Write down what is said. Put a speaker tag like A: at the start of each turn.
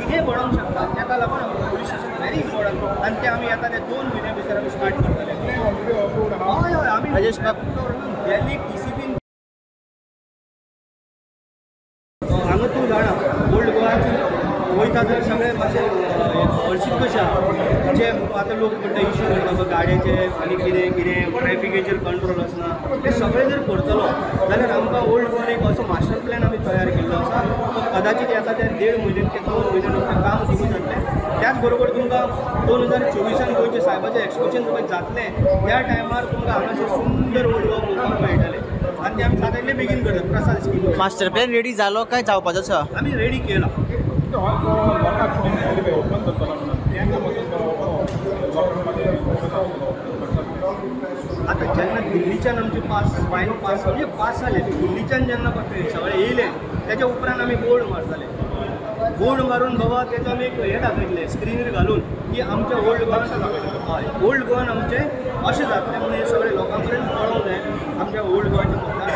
A: हे घडोवंक शकता ताका लागून आमकां पुलीस स्टेशन व्हेरी इम्पॉर्टंट आनी ते आमी आतां ते 2 म्हयन्या भितर आमी स्टार्ट करतले हय हय आमी दिल्ली TCP हांगा तूं जाणा ओल्ड गोवाची वयता तर सगळे मातशें हळशीक कशें आहा जे आतां लोक म्हणटा इश्यू करता गाडयेचे आनी कितें कितें ट्रॅफिकेचेर कंट्रोल आसना ते सगळें जर करतलो जाल्यार आमकां ओल्ड गोवान एक असो मास्टर प्लॅन आमी तयार केल्लो आसा कदाचित येता ते 1.5 म्हयने ते 2 म्हयने तुमकां काम सुरू जातलें त्याच बरोबर तुमकां 2024 गोंयचें सायबाचें एक्सपोजन तुमकां जातलें त्या टायमार तुमकां हांगासर सुंदर ओल्ड गोवा पळोवपाक मेळटलें आनी ते आमी सादारणले बेगीन करतात प्रसाद स्कीम
B: मास्टर प्लॅन रेडी जालो काय जावपाचो आसा
A: आमी रेडी केला आता जेन्ना दिल्लीच्यान आमचे फायल पास म्हणजे पास जाले दिल्लीच्यान जेन्ना सगळे येयले त्याच्या उपरांत आमी बोर्ड मारताले बोर्ड मारून बाबा त्याचा आमी एक हे दाखयतले स्क्रीनर घालून की आमच्या ओल्ड गोवान हय ओल्ड गोवान आमचें अशें जातलें म्हणून हे सगळे लोकां पर्यंत कळोवंक जाय आमच्या ओल्ड गोवाच्या